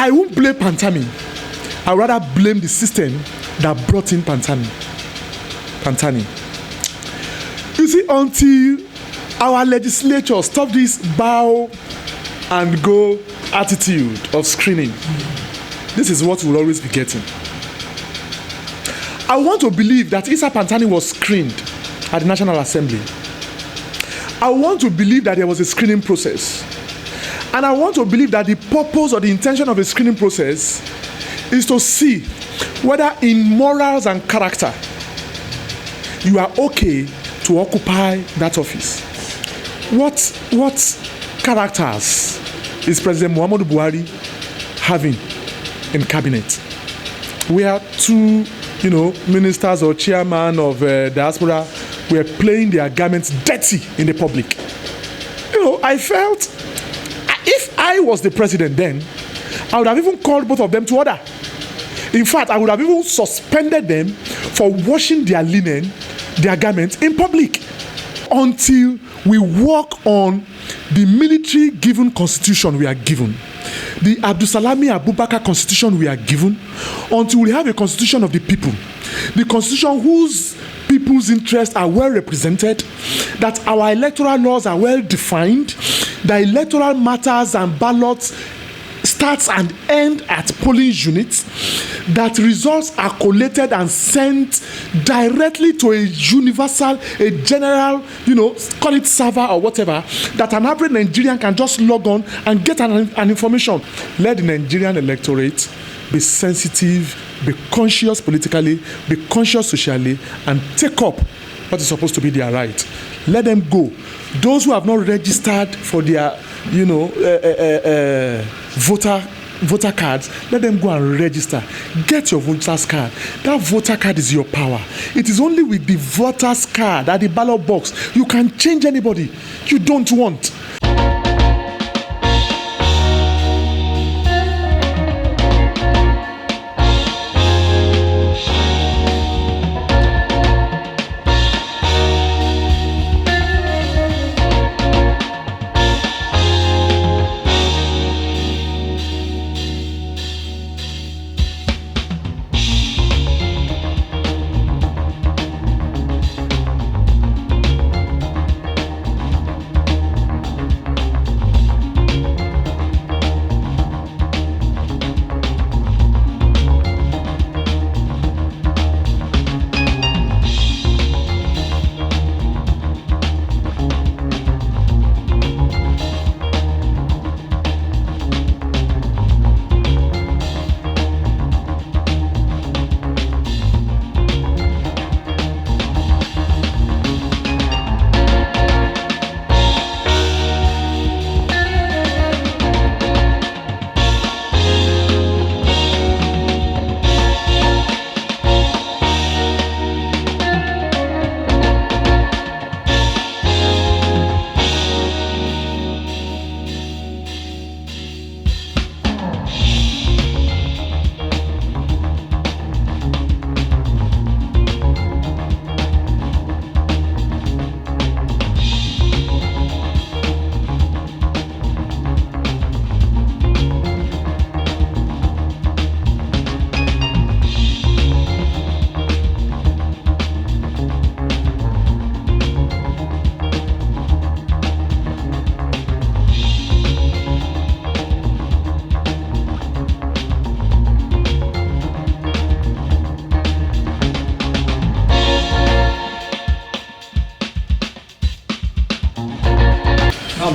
I won't blame Pantami. I would rather blame the system that brought in Pantami. You see, until our legislature stop this bow and go attitude of screening, this is what we'll always be getting. I want to believe that Isa Pantami was screened at the National Assembly. I want to believe that there was a screening process. And I want to believe that the purpose or the intention of a screening process is to see whether in morals and character you are okay to occupy that office. What characters is President Muhammadu Buhari having in cabinet? We are two, ministers or chairman of diaspora were playing their garments dirty in the public. I felt if I was the president then, I would have even called both of them to order. In fact, I would have even suspended them for washing their linen, their garments in public, until we work on the military given constitution we are given, the Abdusalami Abubakar constitution we are given, until we have a constitution of the people, the constitution whose people's interests are well represented, that our electoral laws are well defined, the electoral matters and ballots starts and end at polling units, that results are collated and sent directly to a universal, a general, call it server or whatever, that an average Nigerian can just log on and get an information. Let the Nigerian electorate be sensitive, be conscious politically, be conscious socially, and take up what is supposed to be their right. Let them go. Those who have not registered for their, voter cards, let them go and register. Get your voter's card. That voter card is your power. It is only with the voter's card at the ballot box you can change anybody you don't want.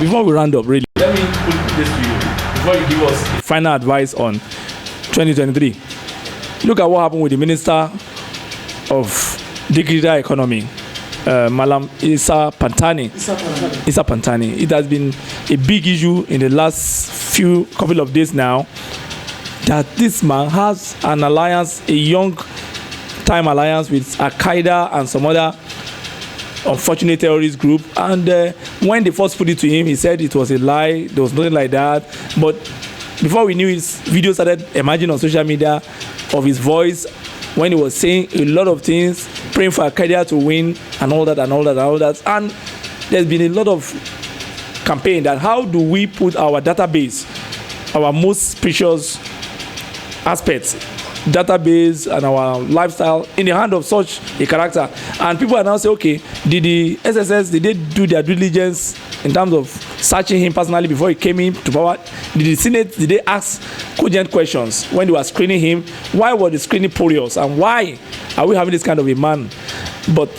Before we round up, really, let me put this to you before you give us final advice on 2023. Look at what happened with the Minister of Digital Economy, Malam Isa Pantami. It has been a big issue in the last couple of days now that this man has an alliance, a young time alliance with Al-Qaeda and some other unfortunate terrorist group, and when they first put it to him, he said it was a lie, there was nothing like that. But before we knew, his video started emerging on social media of his voice when he was saying a lot of things, praying for Al-Qaeda to win and all that. And there's been a lot of campaign that how do we put our database, our most precious aspects, database and our lifestyle in the hand of such a character. And people are now saying, okay, did the SSS, did they do their due diligence in terms of searching him personally before he came into power? Did the Senate, did they ask cogent questions when they were screening him? Why was the screening porous? And why are we having this kind of a man? But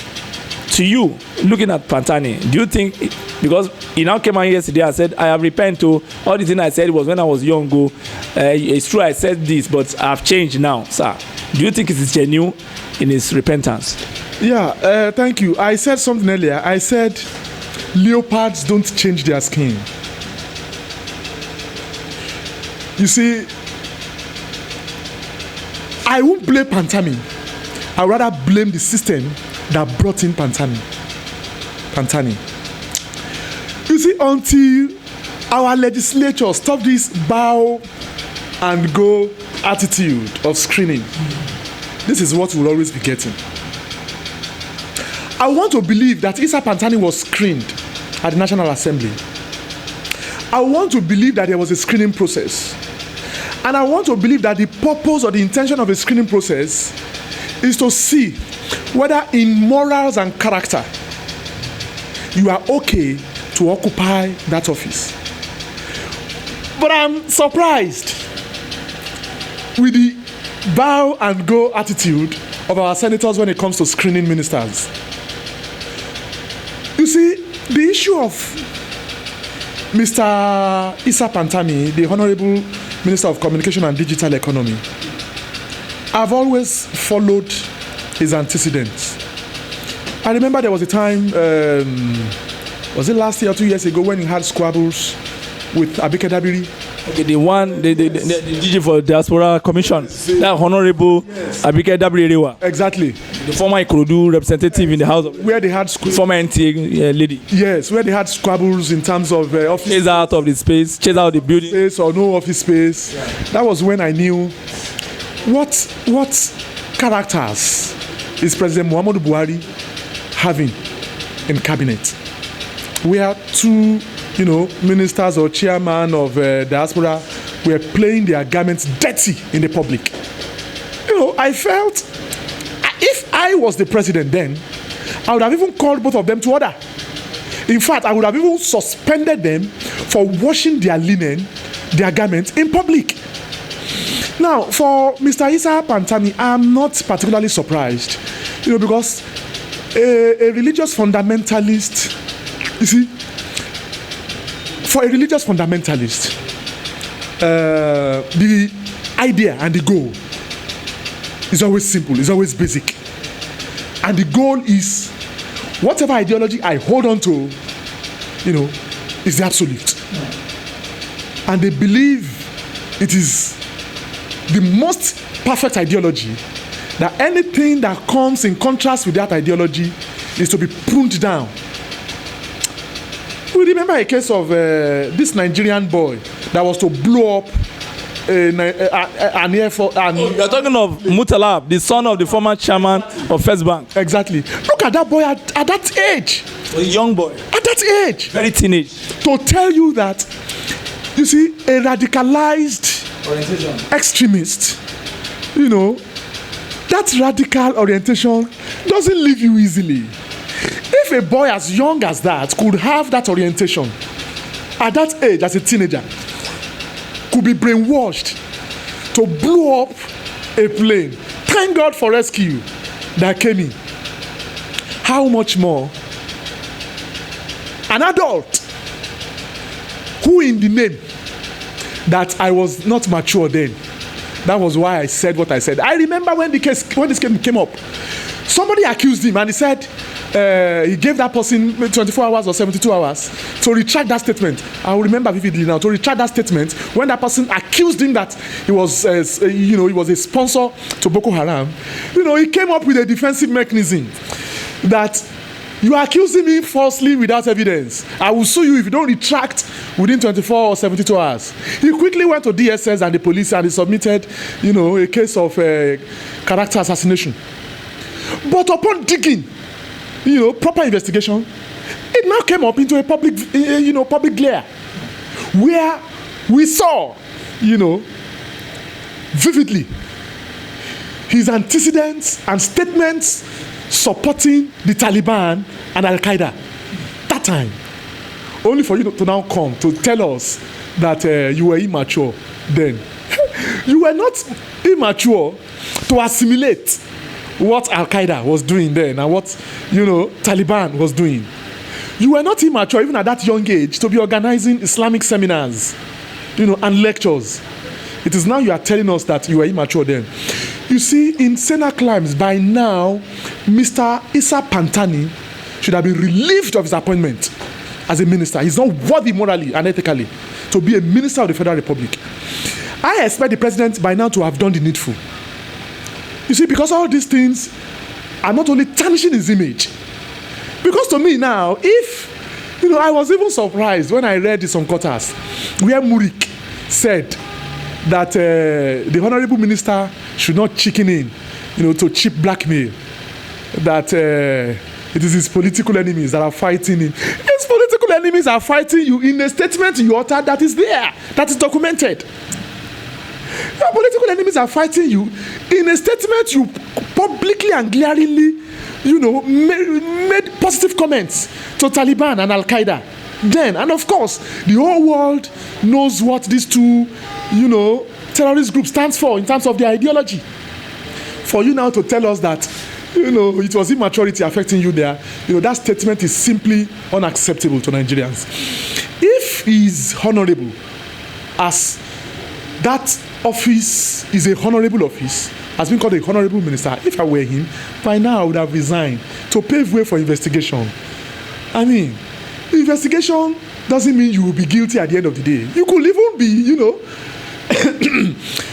to you, looking at Pantami, do you think, because he now came out yesterday and said, I have repented to all the things I said was when I was young ago. It's true I said this, but I've changed now, sir. Do you think it is genuine in his repentance? Yeah, thank you. I said something earlier. I said leopards don't change their skin. You see, I won't blame Pantami. I'd rather blame the system that brought in Pantami. You see, until our legislature stop this bow and go attitude of screening, this is what we'll always be getting. I want to believe that Isa Pantami was screened at the National Assembly. I want to believe that there was a screening process. And I want to believe that the purpose or the intention of a screening process is to see whether in morals and character you are okay to occupy that office. But I'm surprised with the bow and go attitude of our senators when it comes to screening ministers. You see, the issue of Mr. Isa Pantami, the Honorable Minister of Communication and Digital Economy, I've always followed his antecedents. I remember there was a time, was it last year or 2 years ago, when he had squabbles with Abike Dabiri? Okay, the DG for Diaspora Commission, that Honorable Abike Dabiri. Exactly. The former Ikorodu representative in the House of... Where they had... Former NTA lady. Yes, where they had squabbles in terms of office... Chase out of the space, chase out of the building. Space or no office space. Yeah. That was when I knew what characters is President Muhammadu Buhari having in cabinet. Where two, ministers or chairman of diaspora were playing their garments dirty in the public. I felt if I was the president then, I would have even called both of them to order. In fact, I would have even suspended them for washing their linen, their garments in public. Now, for Mr. Isa Pantami, I'm not particularly surprised, because a religious fundamentalist, you see, for a religious fundamentalist, the idea and the goal is always simple, is always basic. And the goal is whatever ideology I hold on to, is the absolute. And they believe it is the most perfect ideology, that anything that comes in contrast with that ideology is to be pruned down. We remember a case of this Nigerian boy that was to blow up an air force. You're talking of Mutalab, the son of the former chairman of First Bank. Exactly. Look at that boy at that age. A young boy. At that age. Very teenage. To tell you that, you see, a radicalized extremist, that radical orientation doesn't leave you easily. If a boy as young as that could have that orientation at that age as a teenager, could be brainwashed to blow up a plane, thank God for rescue that came in. How much more an adult who, in the name that I was not mature then, that was why I said what I said. I remember when this came up, somebody accused him and he said he gave that person 24 hours or 72 hours to retract that statement. I will remember vividly now, to retract that statement when that person accused him that he was he was a sponsor to Boko Haram. He came up with a defensive mechanism that you are accusing me falsely without evidence. I will sue you if you don't retract within 24 or 72 hours. He quickly went to DSS and the police and he submitted, a case of character assassination. But upon digging, proper investigation, it now came up into a public, public glare, where we saw, vividly his antecedents and statements supporting the Taliban and Al-Qaeda that time, only for you to now come to tell us that you were immature then. You were not immature to assimilate what Al-Qaeda was doing then and what, Taliban was doing. You were not immature even at that young age to be organizing Islamic seminars, and lectures. It is now you are telling us that you were immature then. You see, in Senate climes, by now, Mr. Issa Pantami should have been relieved of his appointment as a minister. He's not worthy morally and ethically to be a minister of the Federal Republic. I expect the president by now to have done the needful. You see, because all these things are not only tarnishing his image, because to me now, if, I was even surprised when I read the some quarters where Murik said that the honorable minister should not chicken in, to cheap blackmail, that it is his political enemies that are fighting him. His political enemies are fighting you in a statement you uttered that is there, that is documented. Your political enemies are fighting you in a statement you publicly and glaringly, made positive comments to Taliban and Al-Qaeda. Then, and of course, the whole world knows what these two, terrorist groups stands for in terms of their ideology. For you now to tell us that, it was immaturity affecting you there, that statement is simply unacceptable to Nigerians. If he is honorable, as that office is a honorable office, has been called a honorable minister, if I were him, by now I would have resigned to pave way for investigation. I mean, investigation doesn't mean you will be guilty at the end of the day. You could even be,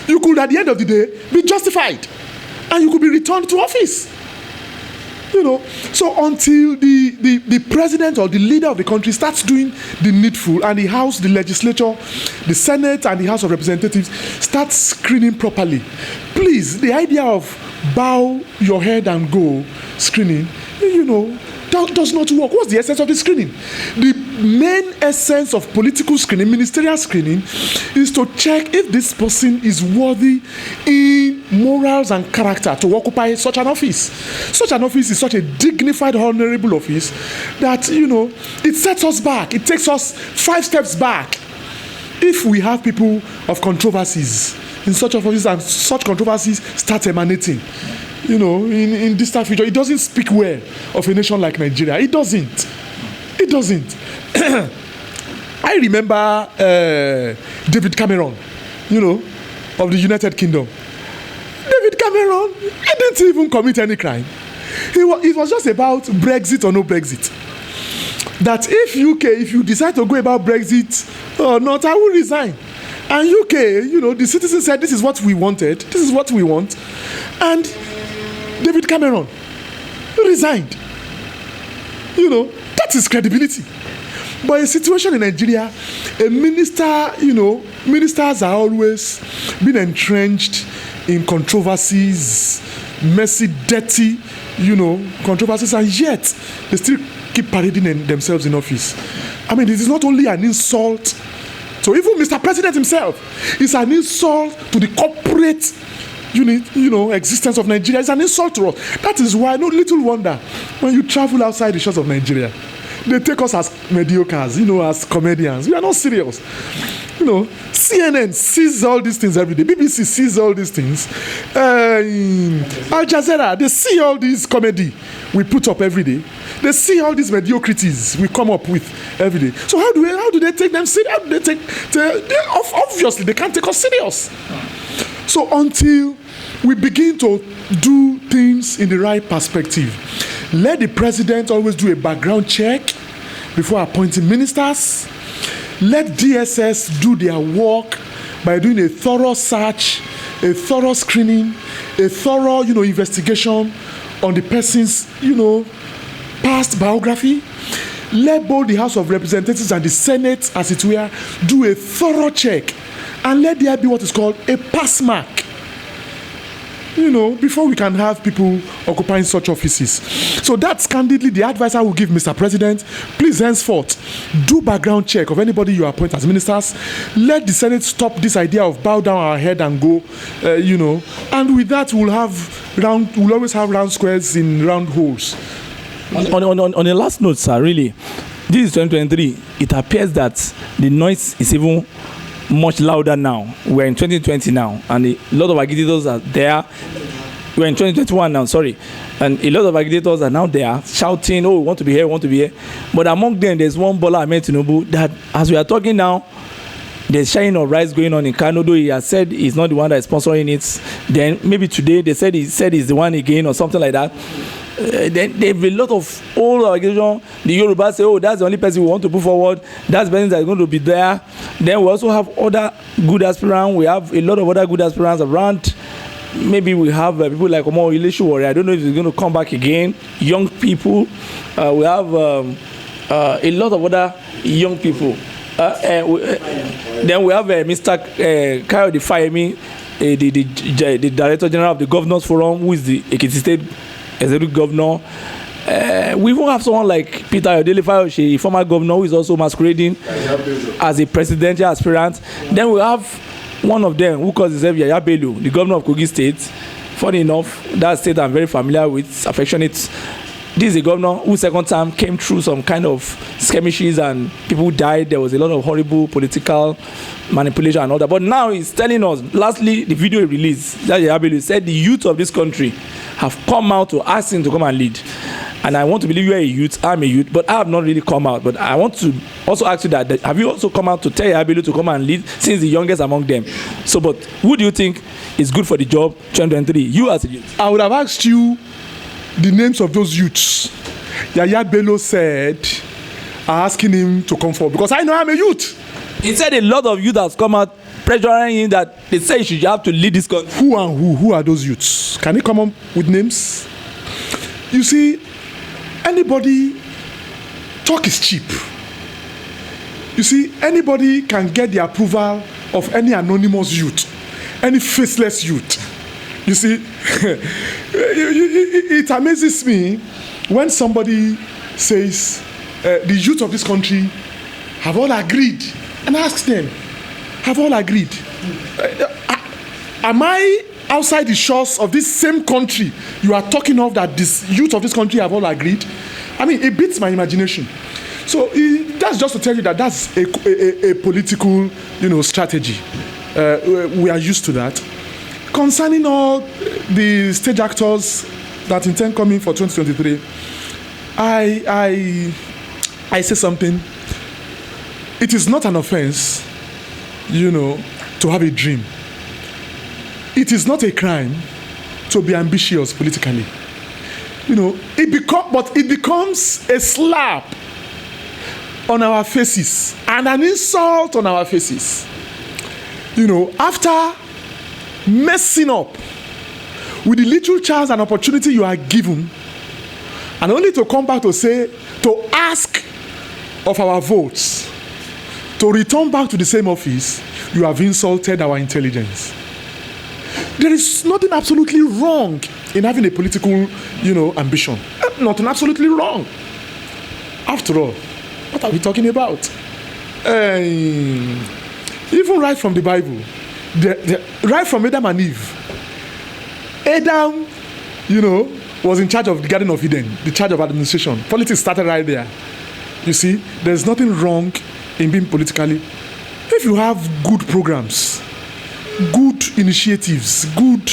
you could at the end of the day be justified and you could be returned to office. So until the president or the leader of the country starts doing the needful and the House, the legislature, the Senate and the House of Representatives start screening properly, please, the idea of bow your head and go screening, that does not work. What's the essence of the screening? The main essence of political screening, ministerial screening, is to check if this person is worthy in morals and character to occupy such an office. Such an office is such a dignified, honorable office that, it sets us back. It takes us 5 steps back. If we have people of controversies in such offices and such controversies start emanating, in distant future, it doesn't speak well of a nation like Nigeria. It doesn't. I remember David Cameron, of the United Kingdom. David Cameron, he didn't even commit any crime. It was just about Brexit or no Brexit. That if you decide to go about Brexit or not, I will resign. And UK, the citizens said, this is what we wanted, this is what we want. And David Cameron resigned. That is credibility. But a situation in Nigeria, a minister, ministers are always been entrenched in controversies, messy, dirty, controversies, and yet they still keep parading themselves in office. I mean, it is not only an insult to even Mr. President himself, it's an insult to the corporate existence of Nigeria. Is an insult to us. That is why, no little wonder, when you travel outside the shores of Nigeria, they take us as mediocres, as comedians. We are not serious. CNN sees all these things every day. BBC sees all these things. Al Jazeera, they see all these comedy we put up every day. They see all these mediocrities we come up with every day. So how do they take them serious? How do they obviously, they can't take us serious. So until we begin to do things in the right perspective, let the president always do a background check before appointing ministers. Let DSS do their work by doing a thorough search, a thorough screening, a thorough, investigation on the person's, past biography. Let both the House of Representatives and the Senate, as it were, do a thorough check. And let there be what is called a pass mark. before we can have people occupying such offices. So that's candidly the advice I will give Mr. President. Please, henceforth, do background check of anybody you appoint as ministers. Let the Senate stop this idea of bow down our head and go, And with that, we'll always have round squares in round holes. On the last note, sir, really, this is 2023. It appears that the noise is even much louder now. We're in 2020 now, and a lot of agitators are there. We're in 2021 now, sorry. And a lot of agitators are now there shouting, oh, we want to be here, we want to be here. But among them, there's one Bola Ahmed Tinubu that, as we are talking now, there's sharing of rice going on in Kano, though he has said he's not the one that is sponsoring it. Then maybe today they said he's the one again or something like that. Then there have a lot of old organization. The Yoruba say, oh, that's the only person we want to put forward. That's the person that's going to be there. Then we also have other good aspirants. We have a lot of other good aspirants around. Maybe we have people like Omo Ileshuwore. I don't know if he's going to come back again. Young people. We have a lot of other young people. Then we have Mr. Kayode Fayemi, the Director General of the Governors Forum, who is the Ekiti State Executive Governor. We even have someone like Peter Ayodele Fayose, a former governor, who is also masquerading as a presidential aspirant. Then we have one of them who calls himself Yahaya Bello, the governor of Ogun State. Funny enough, that state I'm very familiar with, affectionate. This is a governor whose second term came through some kind of skirmishes and people died. There was a lot of horrible political manipulation and all that. But now he's telling us, lastly, the video he released, that Yahaya Bello said the youth of this country have come out to ask him to come and lead. And I want to believe you are a youth, I'm a youth, but I have not really come out. But I want to also ask you that have you also come out to tell Yahaya Bello to come and lead, since the youngest among them? So, but who do you think is good for the job 2023? You as a youth. I would have asked you the names of those youths. Yahaya Bello said, asking him to come forward, because I know I'm a youth. He said a lot of youth has come out pressuring him that they say you should have to lead this country. Who and who? Who are those youths? Can you come up with names? You see, anybody, talk is cheap. You see, anybody can get the approval of any anonymous youth, any faceless youth. You see, it amazes me when somebody says the youth of this country have all agreed, and ask them, have all agreed? Am I outside the shores of this same country you are talking of, that this youth of this country have all agreed? I mean, it beats my imagination. So that's just to tell you that that's a political, strategy. We are used to that. Concerning all the stage actors that intend coming for 2023, I say something. It is not an offense, to have a dream. It is not a crime to be ambitious politically. It becomes a slap on our faces and an insult on our faces. After messing up with the little chance and opportunity you are given, and only to come back to ask of our votes, to return back to the same office, you have insulted our intelligence. There is nothing absolutely wrong in having a political, ambition. Nothing absolutely wrong. After all, what are we talking about? Even right from the Bible, right from Adam and Eve, Adam, was in charge of the Garden of Eden, the charge of administration. Politics started right there. You see, there's nothing wrong in being politically. If you have good programs, good initiatives, good,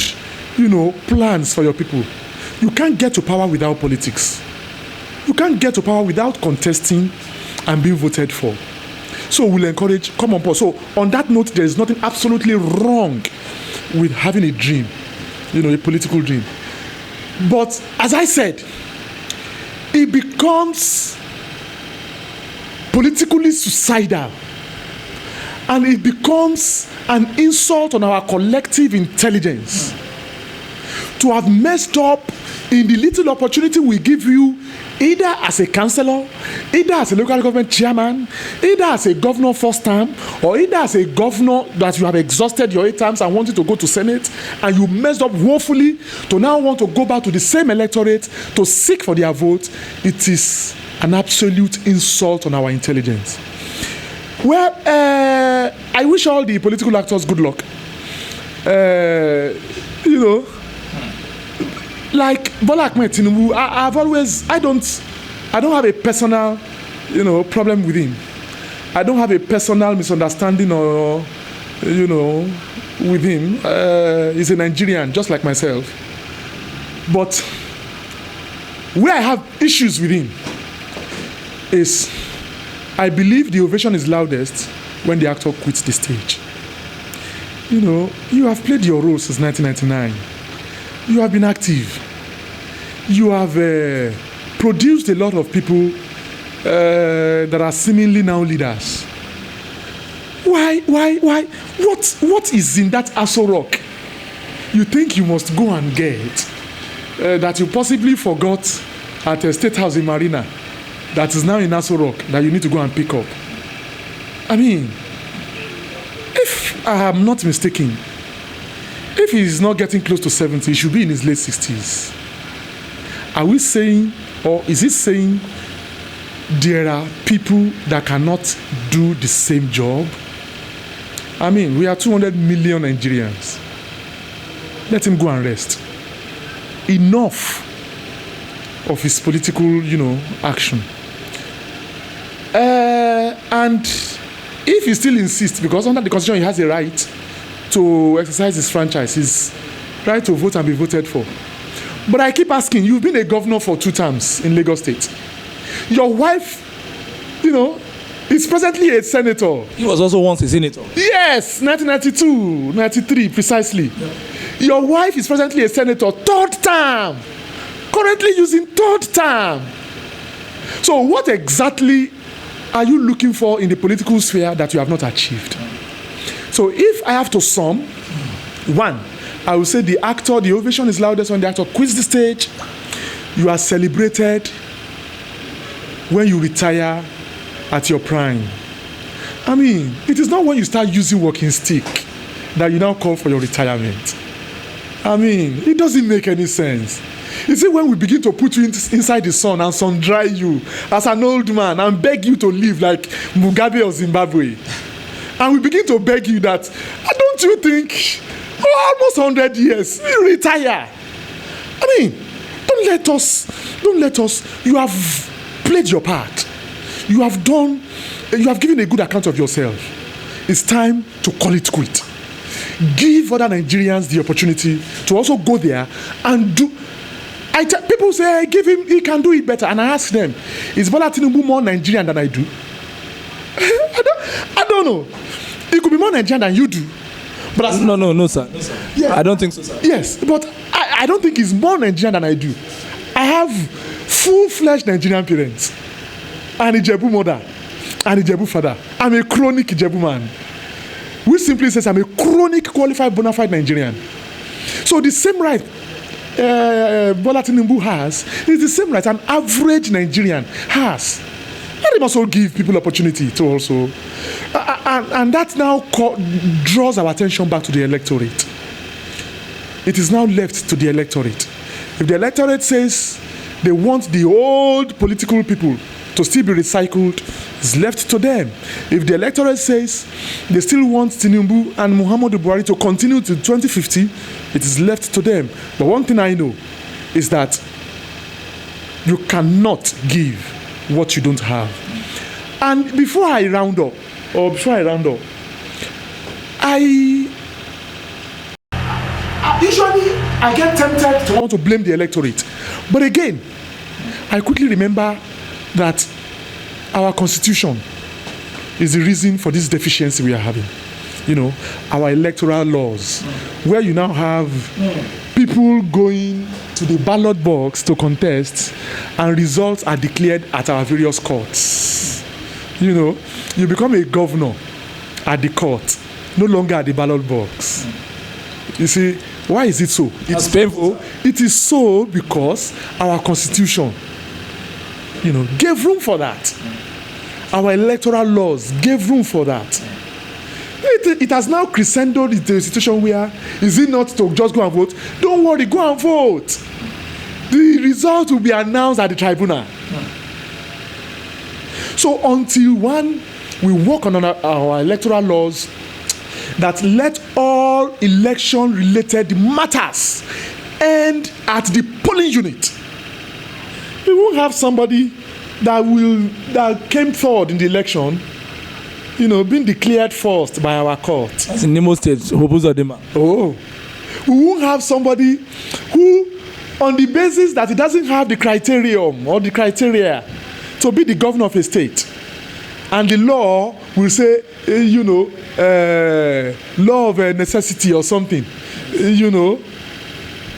plans for your people, you can't get to power without politics. You can't get to power without contesting and being voted for. So we'll encourage, come on board. So on that note, there is nothing absolutely wrong with having a dream, a political dream. But as I said, it becomes politically suicidal, and it becomes an insult on our collective intelligence to have messed up in the little opportunity we give you, either as a councillor, either as a local government chairman, either as a governor first term, or either as a governor that you have exhausted your 8 terms and wanted to go to Senate, and you messed up woefully to now want to go back to the same electorate to seek for their vote, it is an absolute insult on our intelligence. Well, I wish all the political actors good luck. You know, like Bola Ahmed Tinubu, I don't have a personal, you know, problem with him. I don't have a personal misunderstanding or, you know, with him. He's a Nigerian, just like myself. But where I have issues with him is, I believe the ovation is loudest when the actor quits the stage. You know, you have played your role since 1999. You have been active. You have produced a lot of people that are seemingly now leaders. Why? What is in that Aso Rock you think you must go and get that you possibly forgot at a State House in Marina that is now in Aso Rock that you need to go and pick up? I mean, if I am not mistaken, if he is not getting close to 70, he should be in his late 60s. Are we saying, or is it saying there are people that cannot do the same job? I mean, we are 200 million Nigerians. Let him go and rest. Enough of his political, you know, action. And if he still insists, because under the Constitution he has a right to exercise his franchise, his right to vote and be voted for. But I keep asking, you've been a governor for 2 terms in Lagos State. Your wife, you know, is presently a senator. He was also once a senator. Yes, 1992, 93 precisely. Yeah. Your wife is presently a senator, 3rd term. Currently using 3rd term. So what exactly are you looking for in the political sphere that you have not achieved? So if I have to sum, 1, I will say the ovation is loudest when the actor quits the stage. You are celebrated when you retire at your prime. I mean, it is not when you start using walking stick that you now call for your retirement. I mean, it doesn't make any sense. You see, when we begin to put you inside the sun and sun dry you as an old man and beg you to live like Mugabe of Zimbabwe, and we begin to beg you that, don't you think, almost 100 years, you retire. I mean, don't let us, you have played your part. You have given a good account of yourself. It's time to call it quit. Give other Nigerians the opportunity to also go there and do. People say, give him, he can do it better. And I ask them, is Bola Tinubu more Nigerian than I do? I don't know. He could be more Nigerian than you do. But no, sir. Yeah. I don't think so, sir. Yes, but I don't think he's more Nigerian than I do. I have full-fledged Nigerian parents, an Ijebu mother, an Ijebu father. I'm a chronic Ijebu man, which simply says I'm a chronic qualified bona fide Nigerian. So the same right Bola Tinubu has is the same right an average Nigerian has. Let him also give people opportunity to also, and that now draws our attention back to the electorate. It is now left to the electorate. If the electorate says they want the old political people to still be recycled, it's left to them. If the electorate says they still want Tinubu and Muhammadu Buhari to continue to 2050, it is left to them. But one thing I know is that you cannot give what you don't have. And before I round up, usually I get tempted to want to blame the electorate. But again, I quickly remember that our constitution is the reason for this deficiency we are having. You know, our electoral laws, where you now have people going to the ballot box to contest and results are declared at our various courts. You know, you become a governor at the court, no longer at the ballot box. You see, why is it so? It's painful. It is so because our constitution, gave room for that. Our electoral laws gave room for that. It has now crescendoed into a situation where, is it not to just go and vote? Don't worry, go and vote. The result will be announced at the tribunal. So until we work on our electoral laws that let all election-related matters end at the polling unit, we won't have somebody that came third in the election, being declared first by our court. That's in Imo State, Hobuzodema. Oh, we won't have somebody who, on the basis that he doesn't have the criterion or the criteria to be the governor of a state, and the law will say, law of necessity or something,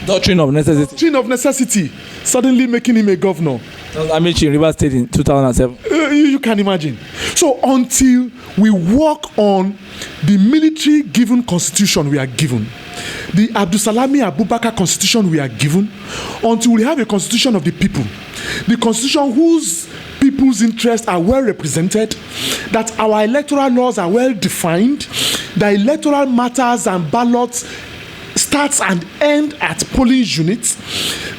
Doctrine of necessity. Doctrine of necessity, suddenly making him a governor. I met you in River State in 2007. You can imagine. So until we work on the military given constitution we are given, the Abdusalami Abubakar constitution we are given, until we have a constitution of the people, the constitution whose people's interests are well represented, that our electoral laws are well defined, the electoral matters and ballots starts and end at polling units,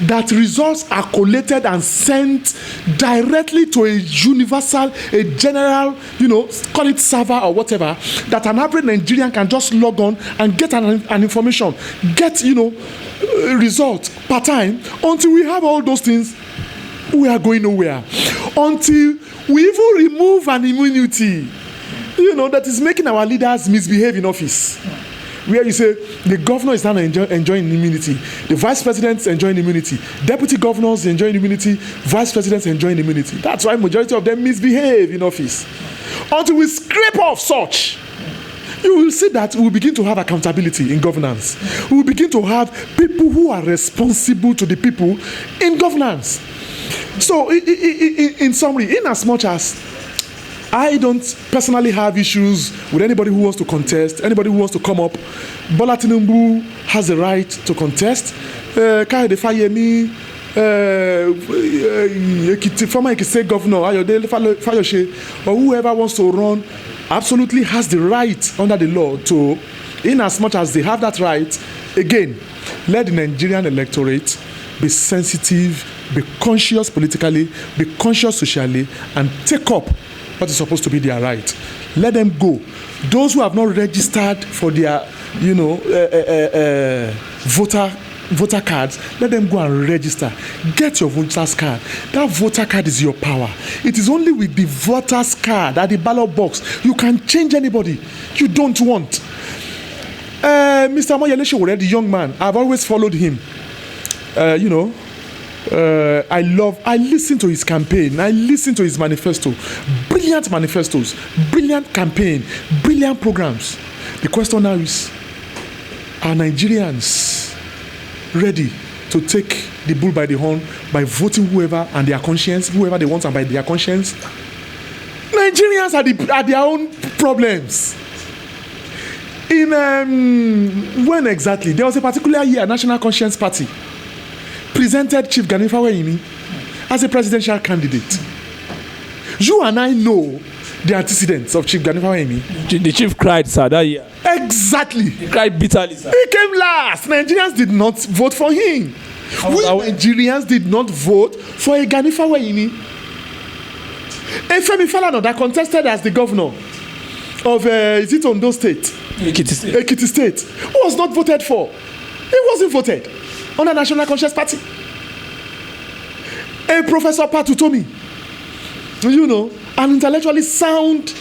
that results are collated and sent directly to a universal, a general, call it server or whatever, that an average Nigerian can just log on and get an information, get, result per time. Until we have all those things, we are going nowhere. Until we even remove an immunity, that is making our leaders misbehave in office. Where you say the governor is now enjoying immunity, the vice president is enjoying immunity, deputy governors enjoying immunity, vice presidents enjoying immunity. That's why majority of them misbehave in office. Until we scrape off such, you will see that we will begin to have accountability in governance. We will begin to have people who are responsible to the people in governance. So, in summary, in as much as I don't personally have issues with anybody who wants to contest, anybody who wants to come up. Bola Tinubu has the right to contest. Kayode Fayemi, former Ekiti State Governor Ayodele Fayose, or whoever wants to run, absolutely has the right under the law to, in as much as they have that right, again, let the Nigerian electorate be sensitive, be conscious politically, be conscious socially, and take up what is supposed to be their right. Let them go. Those who have not registered for their, voter cards, let them go and register. Get your voter's card. That voter card is your power. It is only with the voter's card at the ballot box you can change anybody you don't want. Mr. Moyele Sowore, the young man, I've always followed him. I listen to his campaign. I listen to his manifesto. Brilliant manifestos, brilliant campaign, brilliant programs. The question now is, are Nigerians ready to take the bull by the horn by voting whoever and their conscience, whoever they want and by their conscience? Nigerians are their own problems. When exactly? There was a particular year, National Conscience Party presented Chief Ganifawa as a presidential candidate. You and I know the antecedents of Chief Ganifawa. The chief cried, sir, that year. Exactly. He cried bitterly, sir. He came last. Nigerians did not vote for him. Nigerians did not vote for a Ganifawa. Femi Falana that contested as the governor of is it Ondo State? Ekiti State. Was not voted for. He wasn't voted on the National Conscience Party. A Professor Patutomi, an intellectually sound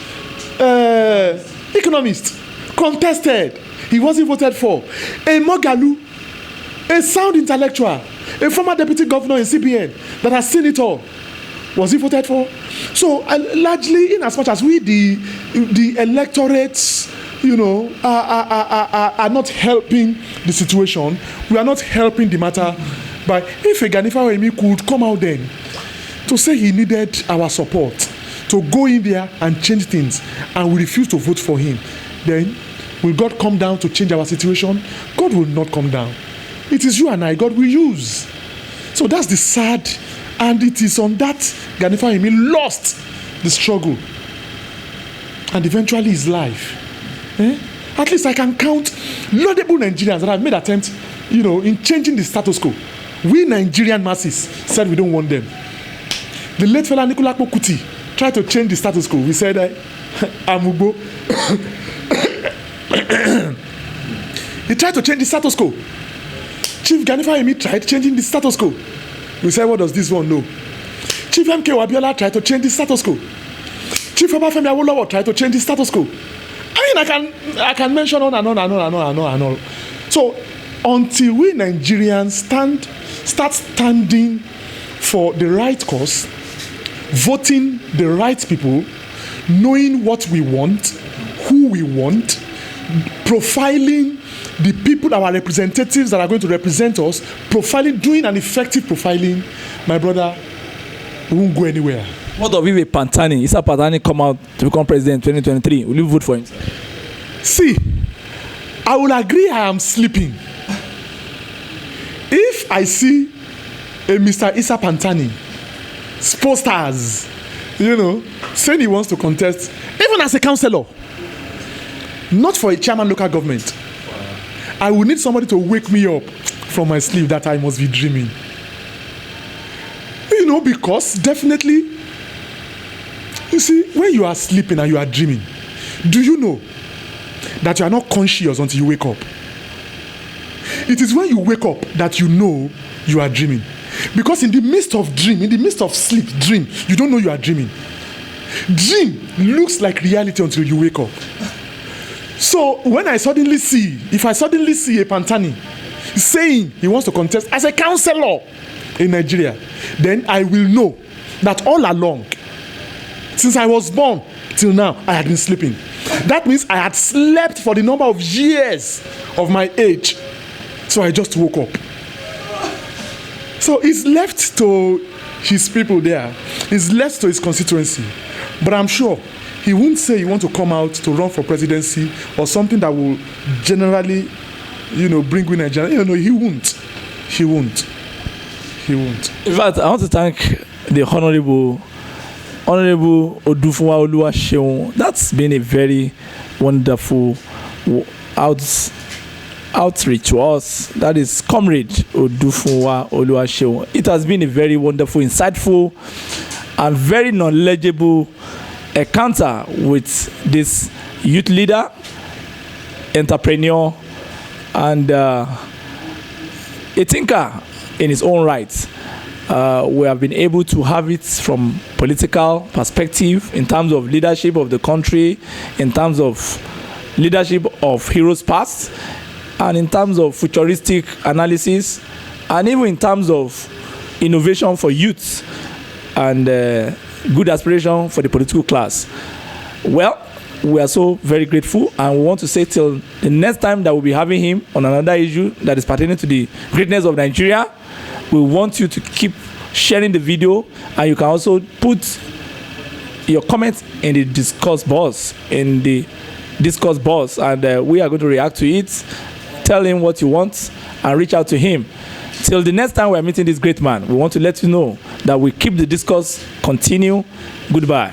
economist, contested. He wasn't voted for. A Mogalu, a sound intellectual, a former deputy governor in CBN that has seen it all, was he voted for? So largely, in as much as we, the electorates, are not helping the situation. We are not helping the matter. But if Ganifawa could come out then to say he needed our support, to go in there and change things, and we refuse to vote for him, then will God come down to change our situation? God will not come down. it is you and I God will use. So that's the sad, and it is on that Gani Fahimi lost the struggle and eventually his life. At least I can count laudable Nigerians that have made attempts, in changing the status quo. We Nigerian masses said we don't want them. The late fella Nicola Kuti tried to change the status quo. We said, Amubo. He tried to change the status quo. Chief Gani Fahimi tried changing the status quo. We said, what does this one know? Chief MK Abiola tried to change the status quo. Chief Obafemi Awolowo tried to change the status quo. I can mention on and on. So until we Nigerians start standing for the right cause, voting the right people, knowing what we want, who we want, profiling the people, our representatives that are going to represent us, doing an effective profiling, my brother, we won't go anywhere. What of if Pantami, Issa Pantami come out to become president in 2023? Will you vote for him? See, I will agree I am sleeping. If I see a Mr. Issa Pantami posters, saying he wants to contest, even as a councillor, not for a chairman local government, I will need somebody to wake me up from my sleep that I must be dreaming. Because definitely, you see, when you are sleeping and you are dreaming, do you know that you are not conscious until you wake up? It is when you wake up that you know you are dreaming. Because in the midst of sleep, dream, you don't know you are dreaming. Dream looks like reality until you wake up. So when if I suddenly see a Pantami saying he wants to contest as a councillor in Nigeria, then I will know that all along, since I was born till now, I had been sleeping. That means I had slept for the number of years of my age. So I just woke up. So it's left to his people there. It's left to his constituency. But I'm sure he won't say he wants to come out to run for presidency or something that will generally, bring in Nigeria. He won't. In fact, I want to thank the Honorable Odufuwa Oluwaseun. That's been a very wonderful outreach to us. That is Comrade Odufuwa Oluwaseun. It has been a very wonderful, insightful, and very knowledgeable encounter with this youth leader, entrepreneur, and a thinker in his own right. We have been able to have it from political perspective, in terms of leadership of the country, in terms of leadership of heroes past, and in terms of futuristic analysis, and even in terms of innovation for youth and good aspiration for the political class. Well, we are so very grateful, and we want to say till the next time that we'll be having him on another issue that is pertaining to the greatness of Nigeria. We want you to keep sharing the video, and you can also put your comments in the discourse box, and we are going to react to it. Tell him what you want and reach out to him. Till the next time we are meeting this great man, we want to let you know that we keep the discourse continue. Goodbye.